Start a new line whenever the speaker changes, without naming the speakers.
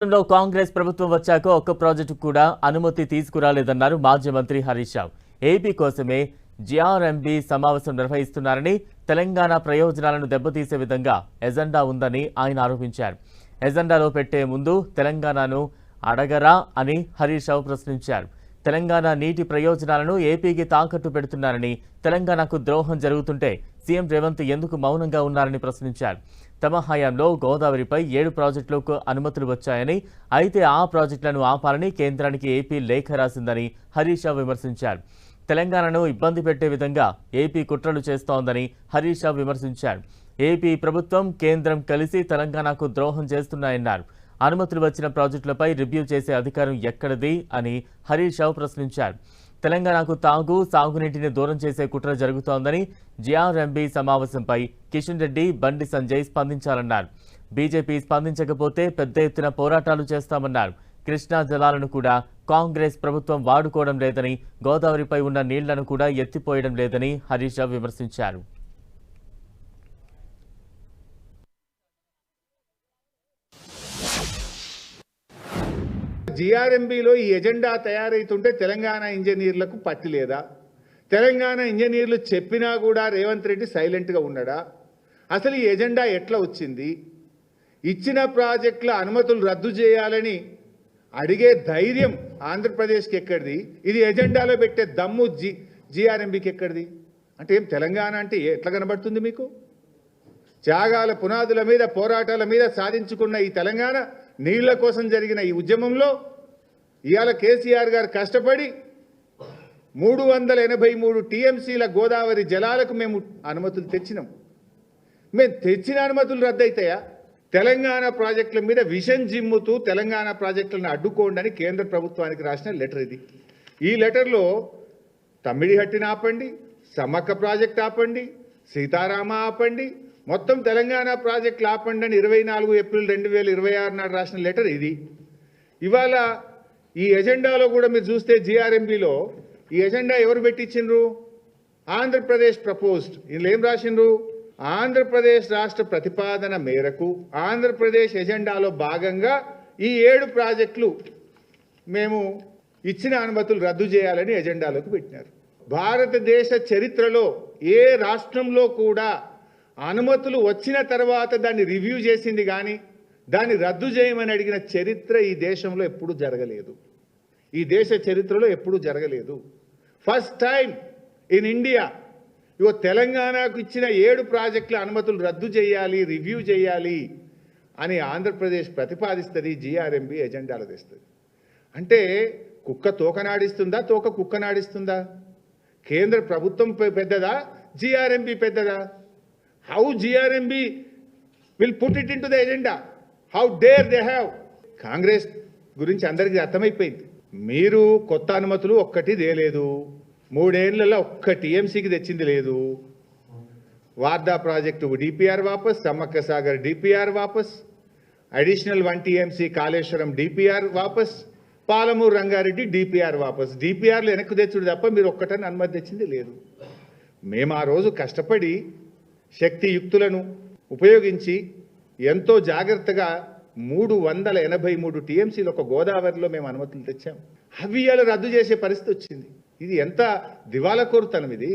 కాంగ్రెస్ ప్రభుత్వం వచ్చాక ఒక్క ప్రాజెక్టు కూడా అనుమతి తీసుకురాలేదన్నారు మాజీ మంత్రి హరీష్ రావు. ఏపీ కోసమే జీఆర్ఎంబీ సమావేశం నిర్వహిస్తున్నారని, తెలంగాణ ప్రయోజనాలను దెబ్బతీసే విధంగా ఎజెండా ఉందని ఆయన ఆరోపించారు. ఎజెండాలో పెట్టే ముందు తెలంగాణను అడగరా అని హరీష్ రావు ప్రశ్నించారు. తెలంగాణ నీటి ప్రయోజనాలను ఏపీకి తాకట్టు పెడుతున్నారని, తెలంగాణకు ద్రోహం జరుగుతుంటే సీఎం రేవంత్ ఎందుకు మౌనంగా ఉన్నారని ప్రశ్నించారు. తమ హయాంలో గోదావరిపై 7 ప్రాజెక్టులకు అనుమతులు వచ్చాయని, అయితే ఆ ప్రాజెక్టులను ఆపాలని కేంద్రానికి ఏపీ లేఖ రాసిందని హరీష్ రావు విమర్శించారు. తెలంగాణను ఇబ్బంది పెట్టే విధంగా ఏపీ కుట్రలు చేస్తోందని హరీష్ రావు విమర్శించారు. ఏపీ ప్రభుత్వం, కేంద్రం కలిసి తెలంగాణకు ద్రోహం చేస్తున్నాయన్నారు. అనుమతులు వచ్చిన ప్రాజెక్టులపై రివ్యూ చేసే అధికారం ఎక్కడిది అని హరీష్ రావు ప్రశ్నించారు. తెలంగాణకు సాగునీటిని దూరం చేసే కుట్ర జరుగుతోందని, జీఆర్ఎంబీ సమావేశంపై కిషన్ రెడ్డి, బండి సంజయ్ స్పందించాలన్నారు. బీజేపీ స్పందించకపోతే పెద్ద ఎత్తున పోరాటాలు చేస్తామన్నారు. కృష్ణా జలాలను కూడా కాంగ్రెస్ ప్రభుత్వం వాడుకోవడం లేదని, గోదావరిపై ఉన్న నీళ్లను కూడా ఎత్తిపోయడం లేదని హరీష్ రావు విమర్శించారు.
జీఆర్ఎంబీలో ఈ ఎజెండా తయారైతుంటే తెలంగాణ ఇంజనీర్లకు పట్టి లేదా? తెలంగాణ ఇంజనీర్లు చెప్పినా కూడా రేవంత్ రెడ్డి సైలెంట్గా ఉన్నాడా? అసలు ఈ ఎజెండా ఎట్లా వచ్చింది? ఇచ్చిన ప్రాజెక్టుల అనుమతులు రద్దు చేయాలని అడిగే ధైర్యం ఆంధ్రప్రదేశ్కి ఎక్కడిది? ఇది ఎజెండాలో పెట్టే దమ్ము జీఆర్ఎంబీకి ఎక్కడిది? అంటే ఏం తెలంగాణ అంటే ఎట్లా కనబడుతుంది మీకు? త్యాగాల పునాదుల మీద, పోరాటాల మీద సాధించుకున్న ఈ తెలంగాణ నీళ్ల కోసం జరిగిన ఈ ఉద్యమంలో ఇవాళ కేసీఆర్ గారు కష్టపడి 383 టీఎంసీల గోదావరి జలాలకు మేము అనుమతులు తెచ్చినాం. మేము తెచ్చిన అనుమతులు రద్దయితాయా? తెలంగాణ ప్రాజెక్టుల మీద విషన్ జిమ్ముతూ తెలంగాణ ప్రాజెక్టులను అడ్డుకోండి అని కేంద్ర ప్రభుత్వానికి రాసిన లెటర్ ఇది. ఈ లెటర్లో తమ్మిడిహట్టిని ఆపండి, సమ్మక్క ప్రాజెక్ట్ ఆపండి, సీతారామ ఆపండి, మొత్తం తెలంగాణ ప్రాజెక్టులు ఆపండి అని 24 ఏప్రిల్ 2026 నాడు రాసిన లెటర్ ఇది. ఇవాళ ఈ ఎజెండాలో కూడా మీరు చూస్తే జీఆర్ఎంబీలో ఈ ఎజెండా ఎవరు పెట్టించిండ్రు? ఆంధ్రప్రదేశ్ ప్రపోజ్డ్. ఇందులో ఏం రాసిండ్రు? ఆంధ్రప్రదేశ్ రాష్ట్ర ప్రతిపాదన మేరకు ఆంధ్రప్రదేశ్ ఎజెండాలో భాగంగా ఈ 7 ప్రాజెక్టులు మేము ఇచ్చిన అనుమతులు రద్దు చేయాలని ఎజెండాలోకి పెట్టినారు. భారతదేశ చరిత్రలో ఏ రాష్ట్రంలో కూడా అనుమతులు వచ్చిన తర్వాత దాన్ని రివ్యూ చేసింది కానీ దాన్ని రద్దు చేయమని అడిగిన చరిత్ర ఈ దేశంలో ఎప్పుడూ జరగలేదు. ఈ దేశ చరిత్రలో ఎప్పుడూ జరగలేదు. ఫస్ట్ టైం ఇన్ ఇండియా ఇగో తెలంగాణకు ఇచ్చిన 7 ప్రాజెక్టుల అనుమతులు రద్దు చేయాలి, రివ్యూ చేయాలి అని ఆంధ్రప్రదేశ్ ప్రతిపాదిస్తుంది. జీఆర్ఎంబీ ఎజెండాలు తెస్తుంది. అంటే కుక్క తోకనాడిస్తుందా, తోక కుక్కనాడిస్తుందా? కేంద్ర ప్రభుత్వం పెద్దదా, జీఆర్ఎంబీ పెద్దదా? How GRMB will put it into the agenda? How dare they have? Congress గురించి అందరికీ అర్థమైపోయింది. మీరు కొత్త అనుమతులు ఒక్కటి తేలేదు, 3 ఏళ్లలో ఒక్క టీఎంసీకి తెచ్చింది లేదు. వార్దా ప్రాజెక్టు డిపిఆర్ వాపస్, సమ్మక్క సాగర్ డిపిఆర్ వాపస్, అడిషనల్ 1 టీఎంసీ కాళేశ్వరం డిపిఆర్ వాపస్, పాలమూరు రంగారెడ్డి డిపిఆర్ వాపస్. డిపిఆర్లు వెనక్కు తెచ్చుడు తప్ప మీరు ఒక్కటని అనుమతి తెచ్చింది లేదు. మేము ఆ రోజు కష్టపడి శక్తియుక్తులను ఉపయోగించి ఎంతో జాగ్రత్తగా 383 టీఎంసీలు ఒక గోదావరిలో మేము అనుమతులు తెచ్చాం. అవి ఇవాళ రద్దు చేసే పరిస్థితి వచ్చింది. ఇది ఎంత దివాలా కోరుతనం ఇది!